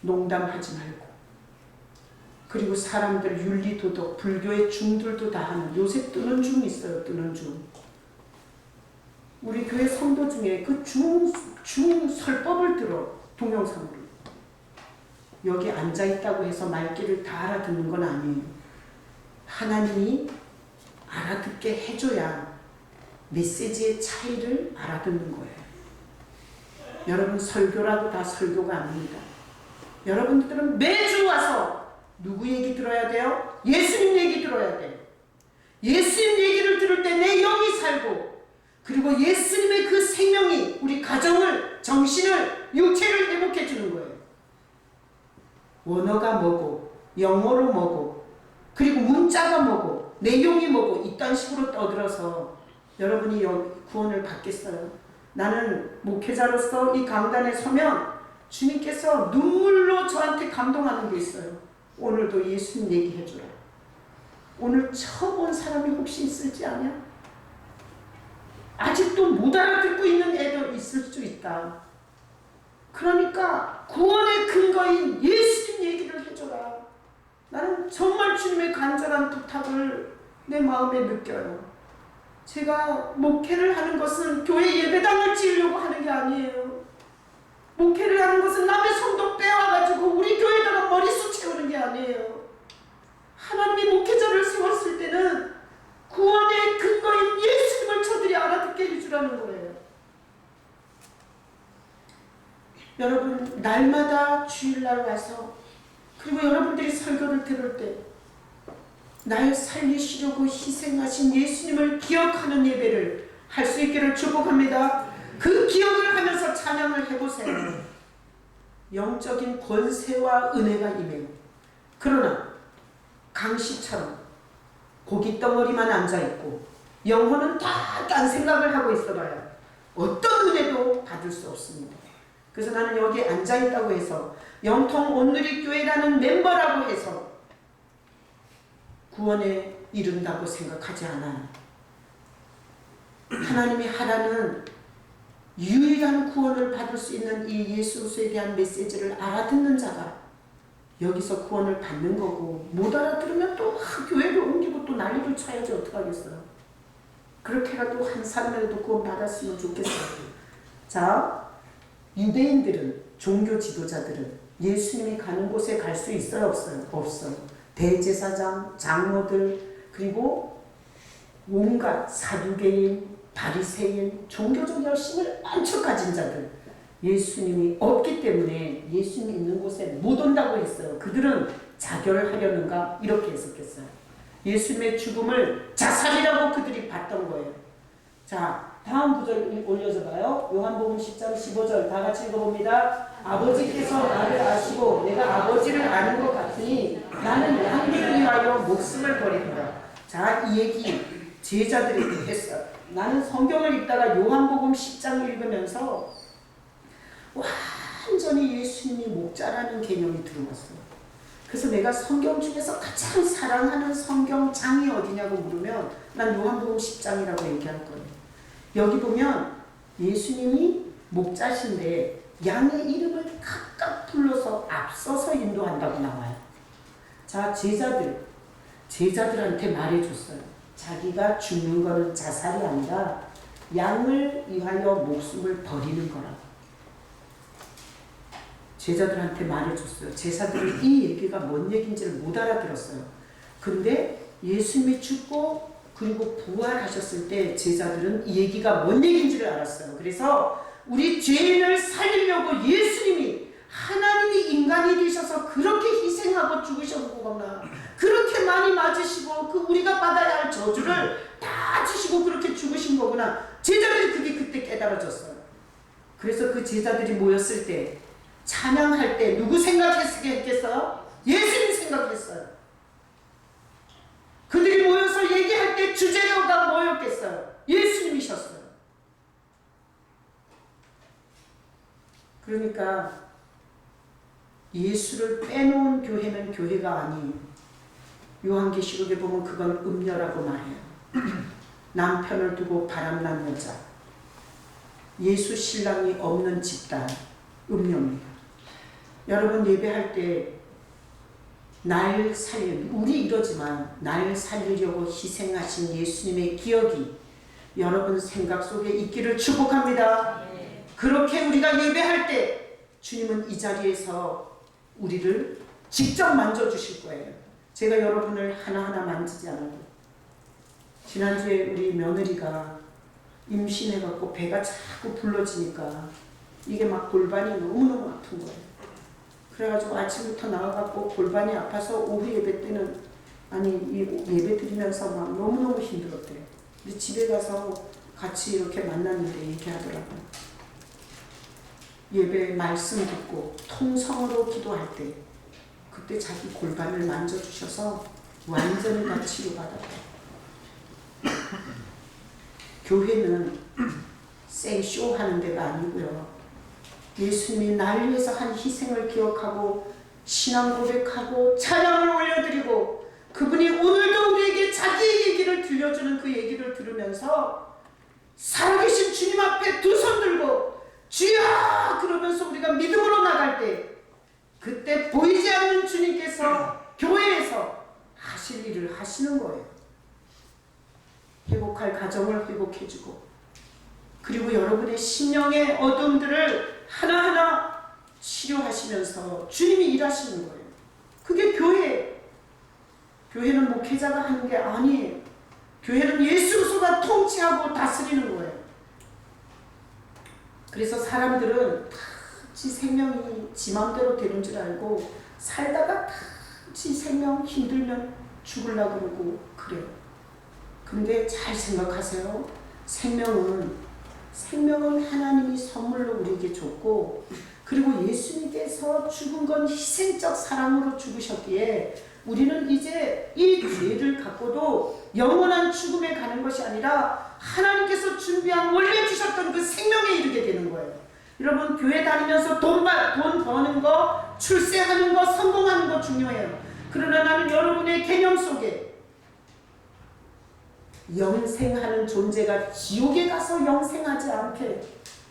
농담하지 말고. 그리고 사람들 윤리 도덕 불교의 중들도 다 하는 요새 뜨는 중 있어요. 뜨는 중. 우리 교회 성도 중에 그 중 설법을 들어 동영상으로. 여기 앉아있다고 해서 말귀를 다 알아듣는 건 아니에요. 하나님이 알아듣게 해줘야 메시지의 차이를 알아듣는 거예요. 여러분 설교라고 다 설교가 아닙니다. 여러분들은 매주 와서 누구 얘기 들어야 돼요? 예수님 얘기 들어야 돼요. 예수님 얘기를 들을 때 내 영이 살고 그리고 예수님의 그 생명이 우리 가정을, 정신을, 육체를 회복해 주는 거예요. 원어가 뭐고 영어로 뭐고 그리고 문자가 뭐고 내용이 뭐고 이딴 식으로 떠들어서 여러분이 구원을 받겠어요? 나는 목회자로서 이 강단에 서면 주님께서 눈물로 저한테 감동하는 게 있어요. 오늘도 예수님 얘기해주라. 오늘 처음 온 사람이 혹시 있을지 아냐? 아직도 못 알아듣고 있는 애도 있을 수 있다. 그러니까 구원의 근거인 예수님 얘기를 해줘라. 나는 정말 주님의 간절한 부탁을 내 마음에 느껴요. 제가 목회를 하는 것은 교회 예배당을 지으려고 하는 게 아니에요. 목회를 하는 것은 남의 성도 빼와가지고 우리 교회에다가 머리수 채우는 게 아니에요. 하나님이 목회자를 세웠을 때는 구원의 근거인 예수님을 저들이 알아듣게 해주라는 거예요. 여러분 날마다 주일날 와서 그리고 여러분들이 설교를 들을 때 날 살리시려고 희생하신 예수님을 기억하는 예배를 할 수 있기를 축복합니다. 그 기억을 하면서 찬양을 해보세요. 영적인 권세와 은혜가 임해요. 그러나 강시처럼 고깃덩어리만 앉아있고 영혼은 다 딴 생각을 하고 있어봐요. 어떤 은혜도 받을 수 없습니다. 그래서 나는 여기 앉아있다고 해서 영통 온누리교회라는 멤버라고 해서 구원에 이른다고 생각하지 않아요. 하나님이 하라는 유일한 구원을 받을 수 있는 이 예수에 대한 메시지를 알아듣는 자가 여기서 구원을 받는 거고, 못 알아들으면 또 교회를 옮기고 또 난리를 쳐야지 어떡하겠어요. 그렇게라도 한 사람이라도 구원 받았으면 좋겠어요. 자, 유대인들은, 종교 지도자들은 예수님이 가는 곳에 갈 수 있어요, 없어요? 없어요. 대제사장, 장로들, 그리고 온갖 사두개인, 바리새인, 종교적 열심을 많이 가진 자들, 예수님이 없기 때문에 예수님이 있는 곳에 못 온다고 했어요. 그들은 자결하려는가 이렇게 해석했어요. 예수님의 죽음을 자살이라고 그들이 봤던 거예요. 자, 다음 구절 올려서 봐요. 요한복음 10장 15절 다 같이 읽어봅니다. 아버지께서 나를 아시고 내가 아버지를 아는 것 같으니 나는 양들을 위하여 목숨을 버린다. 자, 이 얘기 제자들에게 했어요. 나는 성경을 읽다가 요한복음 10장 읽으면서 완전히 예수님이 목자라는 개념이 들어왔어요. 그래서 내가 성경 중에서 가장 사랑하는 성경장이 어디냐고 물으면 난 요한복음 10장이라고 얘기할 거예요. 여기 보면 예수님이 목자신데 양의 이름을 각각 불러서 앞서서 인도한다고 나와요. 자, 제자들한테 말해줬어요. 자기가 죽는 거는 자살이 아니라 양을 위하여 목숨을 버리는 거라고. 제자들한테 말해줬어요. 제자들은 이 얘기가 뭔 얘기인지를 못 알아들었어요. 근데 예수님이 죽고 그리고 부활하셨을 때 제자들은 이 얘기가 뭔 얘기인지를 알았어요. 그래서 우리 죄인을 살리려고 예수님이, 하나님이 인간이 되셔서 그렇게 희생하고 죽으셨구나, 그렇게 많이 맞으시고 그 우리가 받아야 할 저주를 다 주시고 그렇게 죽으신 거구나. 제자들이 그게 그때 깨달아졌어요. 그래서 그 제자들이 모였을 때 찬양할 때 누구 생각했겠어요? 예수님 생각했어요. 그들이 모여서 얘기할 때 주제가 뭐였겠어요? 예수님이셨어요. 그러니까 예수를 빼놓은 교회는 교회가 아니에요. 요한계시록에 보면 그건 음녀라고 말해요. 남편을 두고 바람난 여자, 예수 신랑이 없는 집단, 음녀입니다. 여러분 예배할 때 날 우리 이러지만 날 살리려고 희생하신 예수님의 기억이 여러분 생각 속에 있기를 축복합니다. 그렇게 우리가 예배할 때 주님은 이 자리에서 우리를 직접 만져주실 거예요. 제가 여러분을 하나하나 만지지 않아요. 지난주에 우리 며느리가 임신해갖고 배가 자꾸 불러지니까 이게 막 골반이 너무너무 아픈 거예요. 그래가지고 아침부터 나와갖고 골반이 아파서 오후 예배 때는, 이 예배 드리면서 막 너무너무 힘들었대요. 근데 집에 가서 같이 이렇게 만났는데 얘기하더라고요. 예배 말씀 듣고 통성으로 기도할 때 그때 자기 골반을 만져주셔서 완전히 다 치료받았대요. 교회는 생쇼 하는 데가 아니고요. 예수님이 날 위해서 한 희생을 기억하고 신앙 고백하고 찬양을 올려드리고 그분이 오늘도 우리에게 자기의 얘기를 들려주는 그 얘기를 들으면서 살아계신 주님 앞에 두 손 들고 주여 그러면서 우리가 믿음으로 나갈 때 그때 보이지 않는 주님께서 교회에서 하실 일을 하시는 거예요. 회복할 가정을 회복해주고, 그리고 여러분의 심령의 어둠들을 하나하나 치료하시면서 주님이 일하시는 거예요. 그게 교회예요. 교회는 목회자가 하는 게 아니에요. 교회는 예수 그리스도가 통치하고 다스리는 거예요. 그래서 사람들은 다 지 생명이 지 맘대로 되는 줄 알고 살다가 다 지 생명 힘들면 죽으려고 그러고 그래요. 근데 잘 생각하세요. 생명은 하나님이 선물로 우리에게 줬고, 그리고 예수님께서 죽은 건 희생적 사랑으로 죽으셨기에 우리는 이제 이 죄를 갖고도 영원한 죽음에 가는 것이 아니라 하나님께서 준비한 원래 주셨던 그 생명에 이르게 되는 거예요. 여러분, 교회 다니면서 돈 버는 거, 출세하는 거, 성공하는 거 중요해요. 그러나 나는 여러분의 개념 속에 영생하는 존재가 지옥에 가서 영생하지 않게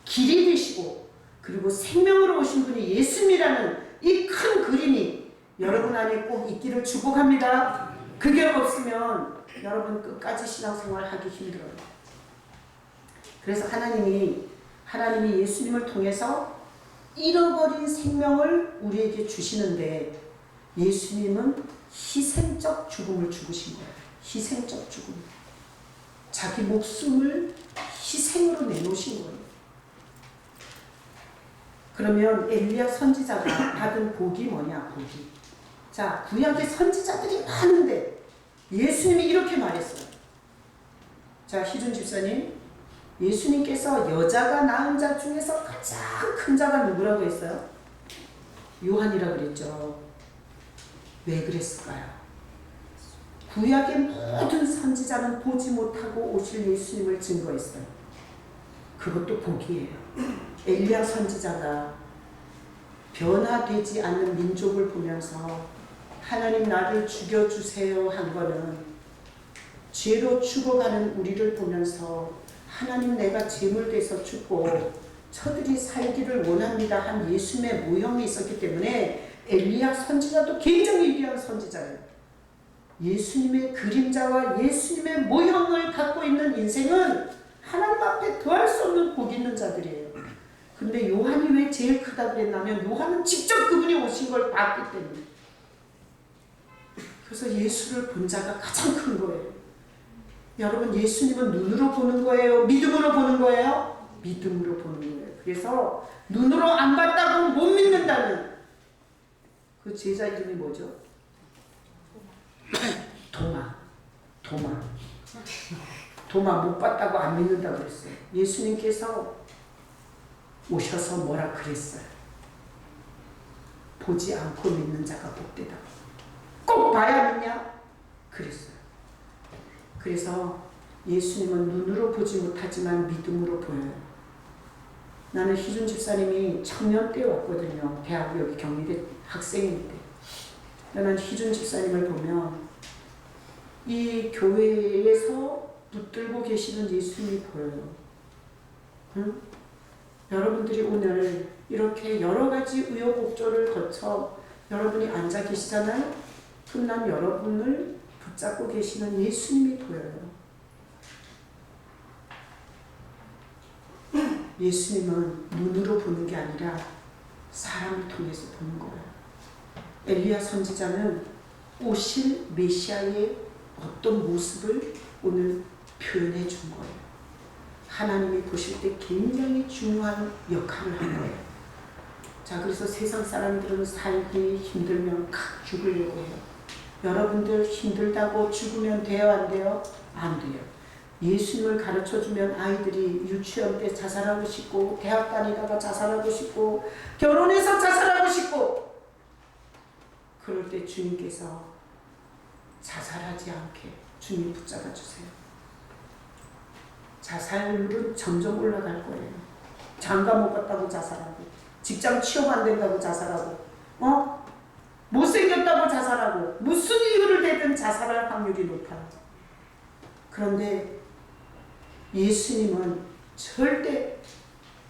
길이 되시고, 그리고 생명으로 오신 분이 예수님이라는 이 큰 그림이 여러분 안에 꼭 있기를 축복합니다. 그게 없으면 여러분 끝까지 신앙생활 하기 힘들어요. 그래서 하나님이 예수님을 통해서 잃어버린 생명을 우리에게 주시는데, 예수님은 희생적 죽음을 죽으신 거예요. 희생적 죽음. 자기 목숨을 희생으로 내놓으신 거예요. 그러면 엘리야 선지자가 받은 복이 뭐냐? 복이. 자, 구약의 선지자들이 많은데 예수님이 이렇게 말했어요. 자, 희준 집사님, 예수님께서 여자가 낳은 자 중에서 가장 큰 자가 누구라고 했어요? 요한이라고 그랬죠. 왜 그랬을까요? 구약의 모든 선지자는 보지 못하고 오실 예수님을 증거했어요. 그것도 복이에요. 엘리야 선지자가 변화되지 않는 민족을 보면서 하나님 나를 죽여주세요 한 거는, 죄로 죽어가는 우리를 보면서 하나님 내가 제물돼서 죽고 저들이 살기를 원합니다 한 예수님의 모형이 있었기 때문에 엘리야 선지자도 굉장히 위대한 선지자예요. 예수님의 그림자와 예수님의 모형을 갖고 있는 인생은 하나님 앞에 더할 수 없는 복 있는 자들이에요. 근데 요한이 왜 제일 크다 그랬냐면, 요한은 직접 그분이 오신 걸 봤기 때문에. 그래서 예수를 본 자가 가장 큰 거예요. 여러분, 예수님은 눈으로 보는 거예요? 믿음으로 보는 거예요? 믿음으로 보는 거예요. 그래서 눈으로 안 봤다고 못 믿는다는 그 제자 이름이 뭐죠? 도마 못 봤다고 안 믿는다고 그랬어요. 예수님께서 오셔서 뭐라 그랬어요? 보지 않고 믿는 자가 복되다. 꼭 봐야 믿냐? 그랬어요. 그래서 예수님은 눈으로 보지 못하지만 믿음으로 보여요. 나는 희준 집사님이 청년 때 왔거든요. 대학 여기 경희대 학생일 때. 나는 희준 집사님을 보면 이 교회에서 붙들고 계시는 예수님이 보여요. 응? 여러분들이 오늘 이렇게 여러 가지 우여곡절을 거쳐 여러분이 앉아 계시잖아요. 그럼 난 여러분을 붙잡고 계시는 예수님이 보여요. 예수님은 눈으로 보는 게 아니라 사람을 통해서 보는 거예요. 엘리야 선지자는 오실 메시아의 어떤 모습을 오늘 표현해 준 거예요. 하나님이 보실 때 굉장히 중요한 역할을 한 거예요. 자, 그래서 세상 사람들은 살기 힘들면 칵 죽으려고 해요. 여러분들 힘들다고 죽으면 돼요, 안 돼요? 안 돼요. 예수님을 가르쳐주면 아이들이 유치원 때 자살하고 싶고, 대학 다니다가 자살하고 싶고, 결혼해서 자살하고 싶고, 그럴 때 주님께서 자살하지 않게 주님 붙잡아 주세요. 자살률은 점점 올라갈 거예요. 장가 못 갔다고 자살하고, 직장 취업 안 된다고 자살하고, 못생겼다고 자살하고, 무슨 이유를 대든 자살할 확률이 높아요. 그런데 예수님은 절대,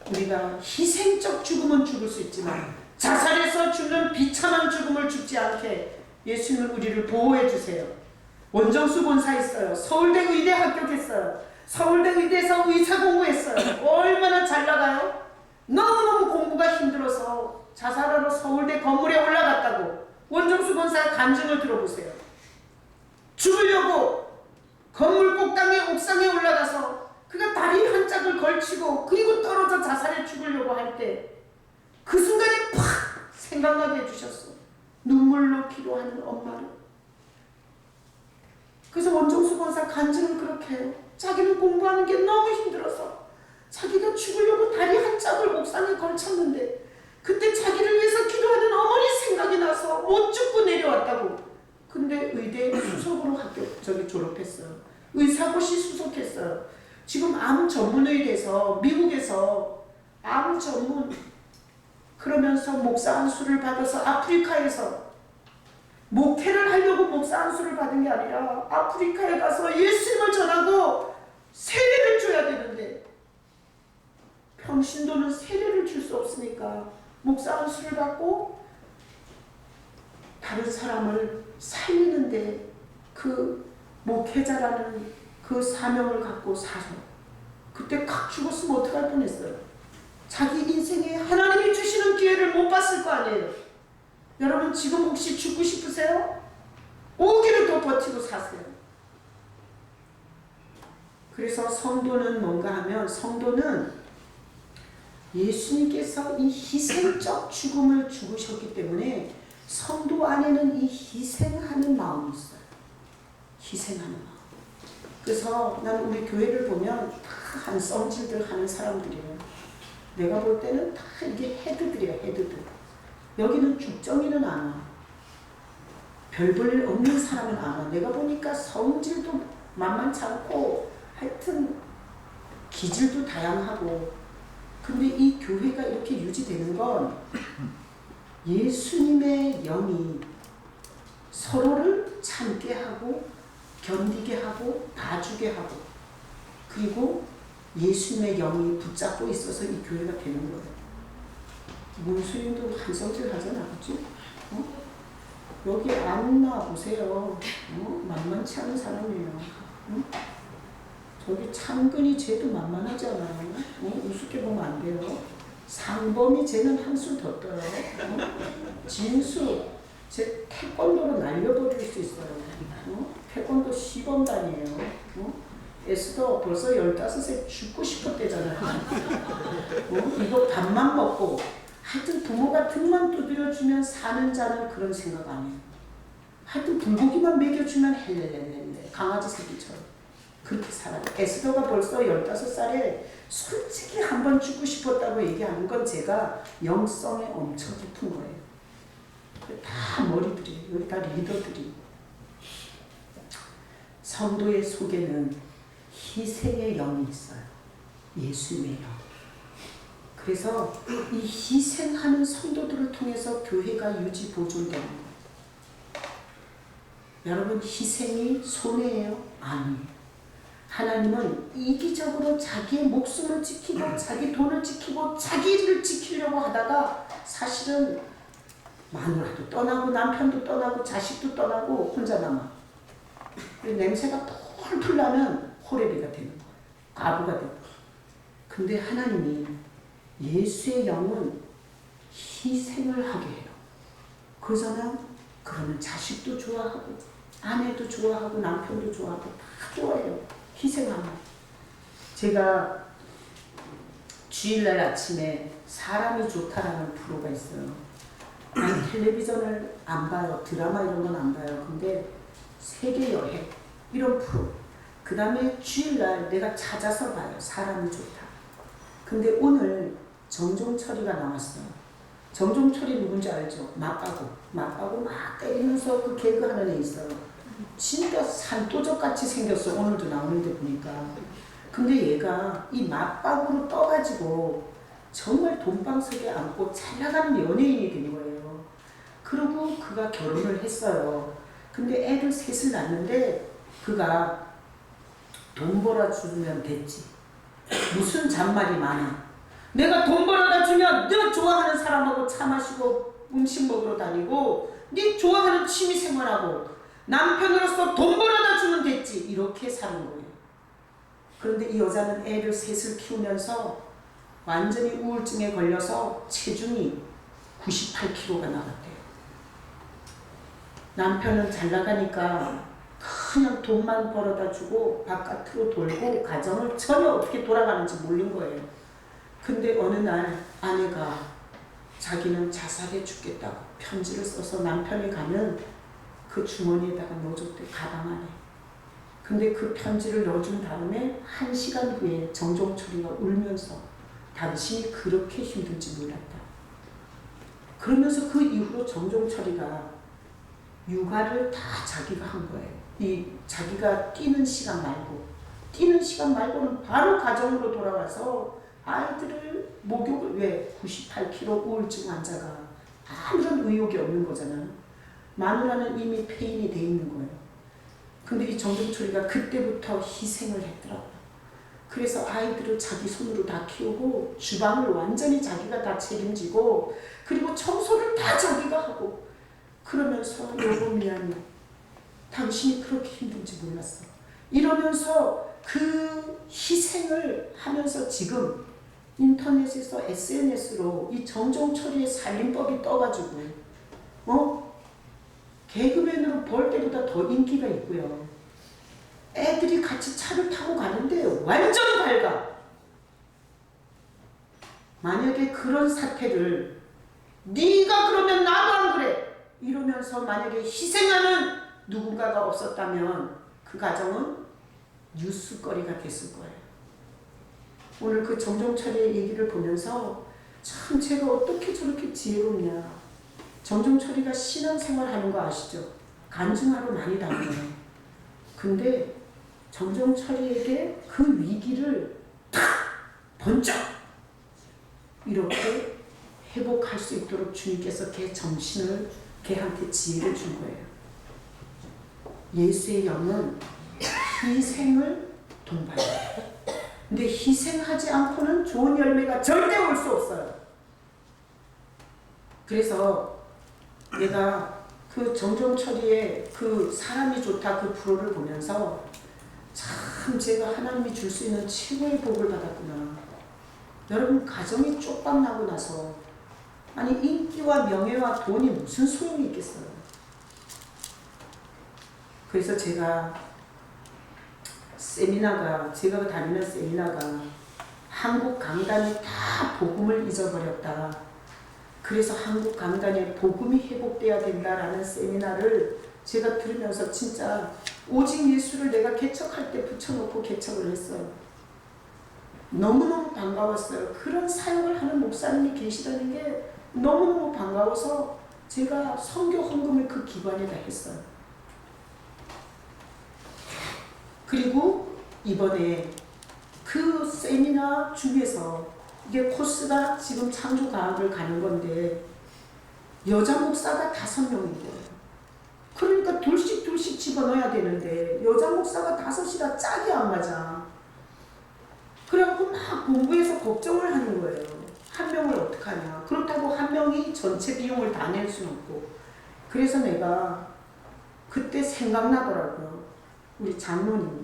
우리가 희생적 죽음은 죽을 수 있지만 자살해서 죽는 비참한 죽음을 죽지 않게 예수님은 우리를 보호해 주세요. 원정수 본사 있어요. 서울대 의대 합격했어요. 서울대 의대에서 의사 공부했어요. 얼마나 잘 나가요? 너무너무 공부가 힘들어서 자살하러 서울대 건물에 올라갔다고 원정수 본사 간증을 들어보세요. 죽으려고 건물 꼭당에 옥상에 올라가서 그가 다리 한 짝을 걸치고 그리고 떨어져 자살해 죽으려고 할 때 그 순간에 팍 생각나게 해주셨어. 눈물로 기도하는 엄마를. 그래서 원종수 권사 간증을 그렇게 해요. 자기는 공부하는 게 너무 힘들어서 자기가 죽으려고 다리 한 짝을 옥상에 걸쳤는데 그때 자기를 위해서 기도하는 어머니 생각이 나서 못 죽고 내려왔다고. 근데 의대 수석으로 졸업했어요. 의사고시 수석했어요. 지금 암 전문의대에서 미국에서 암 전문 그러면서 목사 안수를 받아서 아프리카에서 목회를 하려고 목사 안수를 받은 게 아니라 아프리카에 가서 예수님을 전하고 세례를 줘야 되는데 평신도는 세례를 줄 수 없으니까 목사 안수를 받고 다른 사람을 살리는데 그 목회자라는 그 사명을 갖고 사서 그때 칵 죽었으면 어떡할 뻔했어요. 자기 인생에 하나님이 주시는 기회를 못 봤을 거 아니에요. 여러분 지금 혹시 죽고 싶으세요? 오기를 더 버티고 사세요. 그래서 성도는 뭔가 하면 성도는 예수님께서 이 희생적 죽음을 죽으셨기 때문에 성도 안에는 이 희생하는 마음이 있어요. 희생하는 마음. 그래서 나는 우리 교회를 보면 다 한 썸질들 하는 사람들이에요. 내가 볼 때는 다 이게 헤드들이야, 헤드들. 여기는 죽정이는 안 와. 별 볼 일 없는 사람은 안 와. 내가 보니까 성질도 만만치 않고 하여튼 기질도 다양하고. 근데 이 교회가 이렇게 유지되는 건 예수님의 영이 서로를 참게 하고 견디게 하고 봐주게 하고 그리고 예수님의 영이 붙잡고 있어서 이 교회가 되는 거예요. 문수님도 한성질 하잖아, 그치? 여기 안 나와보세요. 만만치 않은 사람이에요. 저기 창근이 쟤도 만만하지 않아요. 우습게 보면 안 돼요. 상범이 쟤는 한술 더 떠요. 진수 쟤 태권도로 날려버릴 수 있어요. 태권도 시범단이에요. 에스더 벌써 15세 죽고 싶었대잖아요. 이거 밥만 먹고 하여튼 부모가 등만 두드려주면 사는 자는 그런 생각 안 해요. 하여튼 불고기만 먹여주면 헬렐렐렐레 강아지 새끼처럼 그렇게 살아요. 에스더가 벌써 15살에 솔직히 한번 죽고 싶었다고 얘기하는 건 제가 영성에 엄청 깊은 거예요. 다 머리들이에요. 여기 다 리더들이. 성도의 속에는 희생의 영이 있어요. 예수님의 영. 그래서 이 희생하는 성도들을 통해서 교회가 유지 보존되는 거예요. 여러분 희생이 손해예요? 아니에요. 하나님은 이기적으로 자기의 목숨을 지키고 자기 돈을 지키고 자기를 지키려고 하다가 사실은 마누라도 떠나고 남편도 떠나고 자식도 떠나고 혼자 남아. 냄새가 펄펄 나면 호레비가 되는 거예요. 과부가 되고. 근데 하나님이 예수의 영은 희생을 하게 해요. 그러면 자식도 좋아하고 아내도 좋아하고 남편도 좋아하고 다 좋아해요. 희생하면. 제가 주일날 아침에 사람이 좋다라는 프로가 있어요. 난 텔레비전을 안 봐요. 드라마 이런 건 안 봐요. 근데 세계 여행 이런 프로. 그 다음에 주일날 내가 찾아서 봐요. 사람이 좋다. 근데 오늘 정종철이가 나왔어요. 정종철이 누군지 알죠? 맞바구 막 때리면서 그 개그하는 애 있어요. 진짜 산도적같이 생겼어. 오늘도 나오는데 보니까. 근데 얘가 이 맞바구로 떠가지고 정말 돈방석에 앉고 잘 나가는 연예인이 된 거예요. 그리고 그가 결혼을 했어요. 근데 애를 셋을 낳는데 그가 돈 벌어주면 됐지. 무슨 잔말이 많아. 내가 돈 벌어다 주면 너 좋아하는 사람하고 차 마시고 음식 먹으러 다니고 네 좋아하는 취미 생활하고 남편으로서 돈 벌어다 주면 됐지. 이렇게 사는 거예요. 그런데 이 여자는 애를 셋을 키우면서 완전히 우울증에 걸려서 체중이 98kg가 나갔대요. 남편은 잘 나가니까 그냥 돈만 벌어다 주고 바깥으로 돌고 가정을 전혀 어떻게 돌아가는지 모르는 거예요. 근데 어느 날 아내가 자기는 자살해 죽겠다고 편지를 써서 남편이 가는 그 주머니에다가 넣어줬대. 가방 안에. 근데 그 편지를 넣어준 다음에 1시간 후에 정종철이가 울면서 당신이 그렇게 힘든지 몰랐다. 그러면서 그 이후로 정종철이가 육아를 다 자기가 한 거예요. 이 자기가 뛰는 시간 말고는 바로 가정으로 돌아와서 아이들을 목욕을 왜 98kg 우울증 환자가 아무런 의욕이 없는 거잖아. 마누라는 이미 폐인이 돼 있는 거예요. 근데 이 정종철이가 그때부터 희생을 했더라고요. 그래서 아이들을 자기 손으로 다 키우고 주방을 완전히 자기가 다 책임지고 그리고 청소를 다 자기가 하고 그러면서 여보 미안해. 당신이 그렇게 힘든지 몰랐어. 이러면서 그 희생을 하면서 지금 인터넷에서 SNS로 이 정종철이의 살림법이 떠가지고 개그맨으로 벌 때보다 더 인기가 있고요. 애들이 같이 차를 타고 가는데 완전 밝아. 만약에 그런 사태를 네가 그러면 나도 안 그래 이러면서 만약에 희생하는 누군가가 없었다면 그 가정은 뉴스거리가 됐을 거예요. 오늘 그 정종철의 얘기를 보면서 참 제가 어떻게 저렇게 지혜롭냐. 정종철이가 신앙생활 하는 거 아시죠? 간증하러 많이 다녀요. 근데 정종철이에게 그 위기를 탁 번쩍 이렇게 회복할 수 있도록 주님께서 걔 정신을 걔한테 지혜를 준 거예요. 예수의 영은 희생을 동반해요. 근데 희생하지 않고는 좋은 열매가 절대 올 수 없어요. 그래서 내가 그 정종철이의 그 사람이 좋다 그 프로를 보면서 참 제가 하나님이 줄 수 있는 최고의 복을 받았구나. 여러분 가정이 쪽박 나고 나서 아니 인기와 명예와 돈이 무슨 소용이 있겠어요. 그래서 제가 제가 다니는 세미나가 한국 강단이 다 복음을 잊어버렸다. 그래서 한국 강단에 복음이 회복돼야 된다라는 세미나를 제가 들으면서 진짜 오직 예수를 내가 개척할 때 붙여놓고 개척을 했어요. 너무너무 반가웠어요. 그런 사역을 하는 목사님이 계시다는 게 너무너무 반가워서 제가 선교 헌금을 그 기관에다 했어요. 그리고 이번에 그 세미나 중에서 이게 코스가 지금 창조과학을 가는 건데 여자 목사가 5명인 거예요. 그러니까 둘씩 집어넣어야 되는데 여자 목사가 5이라 짝이 안 맞아. 그래갖고 막 공부해서 걱정을 하는 거예요. 한 명을 어떡하냐. 그렇다고 한 명이 전체 비용을 다 낼 수는 없고. 그래서 내가 그때 생각나더라고요. 우리 장로님이.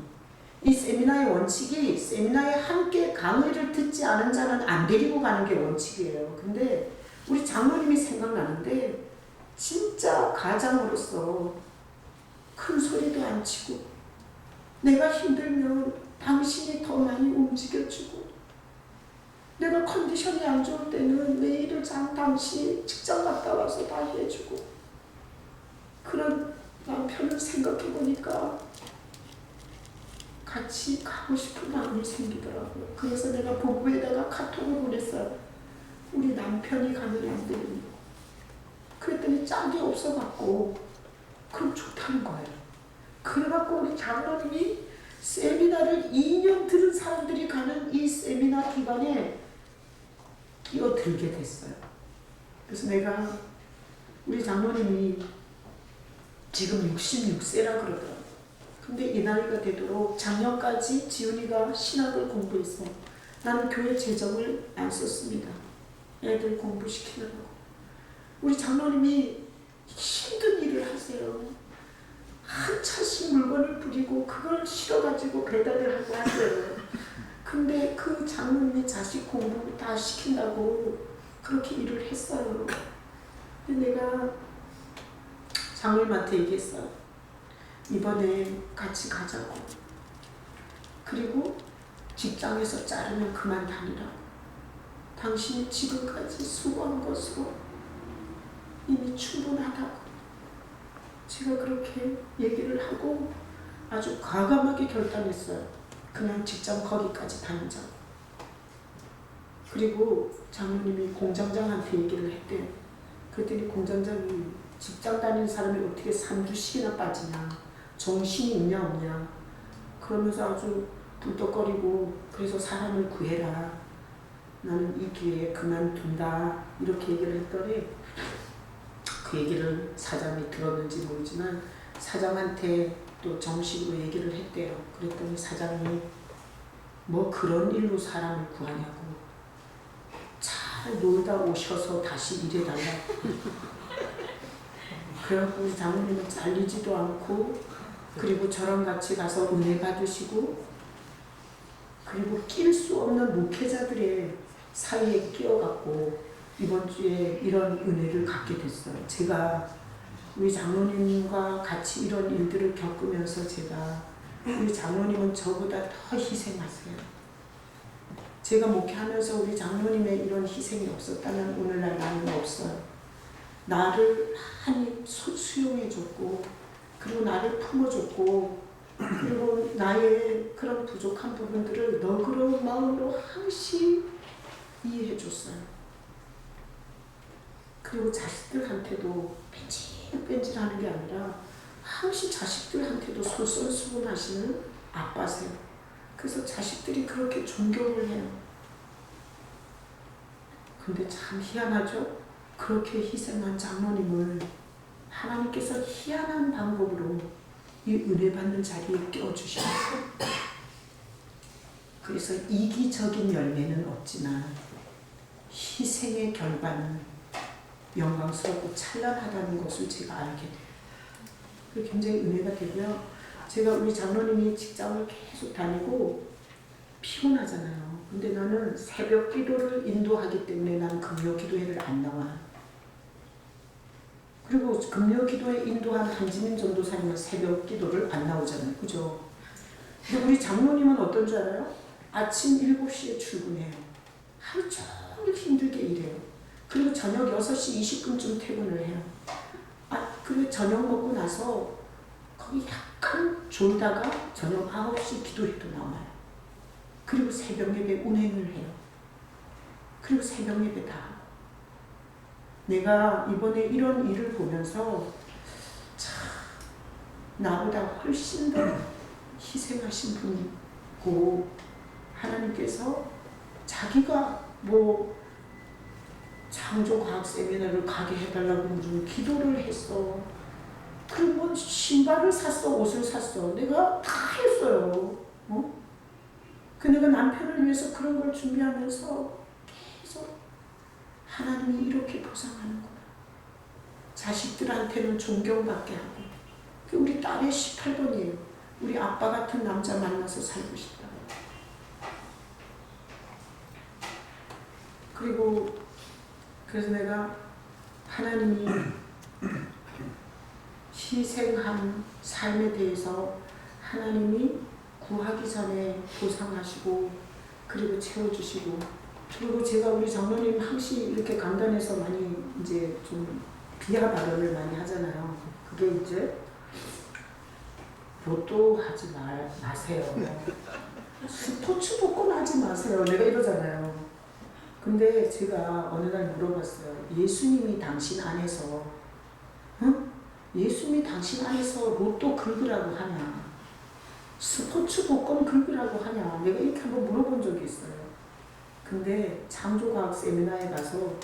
이 세미나의 원칙이 세미나에 함께 강의를 듣지 않은 자는 안 데리고 가는 게 원칙이에요. 근데 우리 장로님이 생각나는데 진짜 가장으로서 큰 소리도 안 치고 내가 힘들면 당신이 더 많이 움직여주고 내가 컨디션이 안 좋을 때는 내일을 당신이 직장 갔다 와서 다 해주고 그런 남편을 생각해보니까 같이 가고 싶은 마음이 생기더라고요. 그래서 내가 부부에다가 카톡을 보냈어요. 우리 남편이 가느냐고. 그랬더니 짝이 없어갖고 그럼 좋다는 거예요. 그래갖고 우리 장로님이 세미나를 2년 들은 사람들이 가는 이 세미나 기간에 끼어들게 됐어요. 그래서 내가 우리 장로님이 지금 66세라 그러더라고요. 근데 이 나이가 되도록 작년까지 지훈이가 신학을 공부했어. 나는 교회 재정을 안 썼습니다. 애들 공부시키느라고. 우리 장로님이 힘든 일을 하세요. 한 차씩 물건을 부리고 그걸 실어가지고 배달을 하고 하세요. 근데 그 장로님이 자식 공부 다 시킨다고 그렇게 일을 했어요. 근데 내가 장로님한테 얘기했어요. 이번에 같이 가자고. 그리고 직장에서 자르면 그만 다니라고. 당신이 지금까지 수고한 것으로 이미 충분하다고. 제가 그렇게 얘기를 하고 아주 과감하게 결단했어요. 그냥 직장 거기까지 다니자고. 그리고 장로님이 공장장한테 얘기를 했대요. 그랬더니 공장장이 직장 다니는 사람이 어떻게 3주씩이나 빠지냐, 정신이 있냐 없냐 그러면서 아주 불떡거리고, 그래서 사람을 구해라, 나는 이 기회에 그만둔다, 이렇게 얘기를 했더니, 그 얘기를 사장이 들었는지 모르지만 사장한테 또 정식으로 얘기를 했대요. 그랬더니 사장이 뭐 그런 일로 사람을 구하냐고, 잘 놀다 오셔서 다시 일해달라고. 그래갖고 우리 장모님은 잘리지도 않고, 그리고 저랑 같이 가서 은혜 받으시고, 그리고 낄 수 없는 목회자들의 사이에 끼어갖고 이번 주에 이런 은혜를 갖게 됐어요. 제가 우리 장로님과 같이 이런 일들을 겪으면서 제가, 우리 장로님은 저보다 더 희생하세요. 제가 목회하면서 우리 장로님의 이런 희생이 없었다면 오늘날 나는 없어요. 나를 많이 수용해줬고, 그리고 나를 품어줬고, 그리고 나의 그런 부족한 부분들을 너그러운 마음으로 항시 이해해줬어요. 그리고 자식들한테도 뺀질뺀질하는 게 아니라 항시 자식들한테도 솔선수범하시는 아빠세요. 그래서 자식들이 그렇게 존경을 해요. 근데 참 희한하죠? 그렇게 희생한 장로님을 하나님께서 희한한 방법으로 이 은혜 받는 자리에 껴주셔요. 그래서 이기적인 열매는 없지만 희생의 결과는 영광스럽고 찬란하다는 것을 제가 알게 돼요. 그게 굉장히 은혜가 되고요. 제가 우리 장로님이 직장을 계속 다니고 피곤하잖아요. 근데 나는 새벽 기도를 인도하기 때문에 난 금요 기도회를 안 나와. 그리고 금요 기도에 인도한 한지민 전도사님은 새벽 기도를 안 나오잖아요. 그죠? 근데 우리 장로님은 어떤 줄 알아요? 아침 7시에 출근해요. 하루 종일 힘들게 일해요. 그리고 저녁 6시 20분쯤 퇴근을 해요. 그리고 저녁 먹고 나서 거기 약간 졸다가 저녁 9시 기도회도 나와요. 그리고 새벽 예배 운행을 해요. 그리고 새벽 예배 다. 내가 이번에 이런 일을 보면서 참 나보다 훨씬 더 희생하신 분이고, 하나님께서 자기가 뭐 창조과학 세미나를 가게 해달라고 무슨 기도를 했어. 그리고 뭐 신발을 샀어, 옷을 샀어. 내가 다 했어요. 그 내가 남편을 위해서 그런 걸 준비하면서 계속 하나님이 이렇게 보상하는구나. 자식들한테는 존경받게 하고. 우리 딸의 18번이에요. 우리 아빠 같은 남자 만나서 살고 싶다. 그리고 그래서 내가 하나님이 희생한 삶에 대해서 하나님이 구하기 전에 보상하시고, 그리고 채워주시고, 그리고 제가 우리 장로님 항시 이렇게 강단에서 많이 이제 좀 비하 발언을 많이 하잖아요. 그게 이제 로또 하지 마세요. 스포츠 복권 하지 마세요. 내가 이러잖아요. 근데 제가 어느 날 물어봤어요. 예수님이 당신 안에서, 예수님이 당신 안에서 로또 긁으라고 하냐? 스포츠 복권 긁으라고 하냐? 내가 이렇게 한번 물어본 적이 있어요. 근데 창조과학 세미나에 가서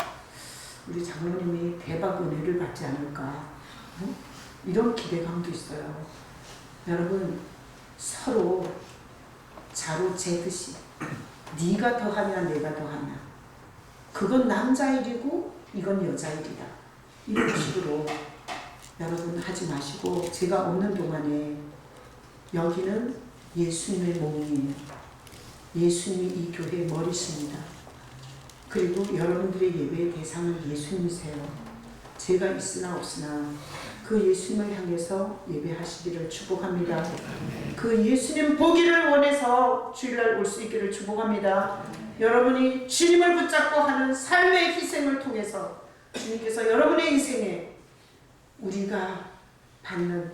우리 장로님이 대박 은혜를 받지 않을까, 이런 기대감도 있어요. 여러분, 서로 자로 재듯이 네가 더하냐 내가 더하냐, 그건 남자 일이고 이건 여자 일이다, 이런 식으로 여러분 하지 마시고, 제가 없는 동안에 여기는 예수님의 몸이에요. 예수님이 이 교회의 머리십니다. 그리고 여러분들의 예배의 대상은 예수님이세요. 제가 있으나 없으나 그 예수님을 향해서 예배하시기를 축복합니다. 그 예수님 보기를 원해서 주일날 올 수 있기를 축복합니다. 여러분이 주님을 붙잡고 하는 삶의 희생을 통해서 주님께서 여러분의 인생에 우리가 받는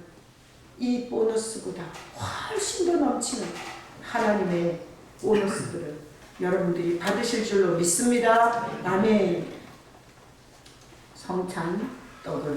이 보너스보다 훨씬 더 넘치는 하나님의 보너스들을 여러분들이 받으실 줄로 믿습니다. 아멘. 성찬 떡을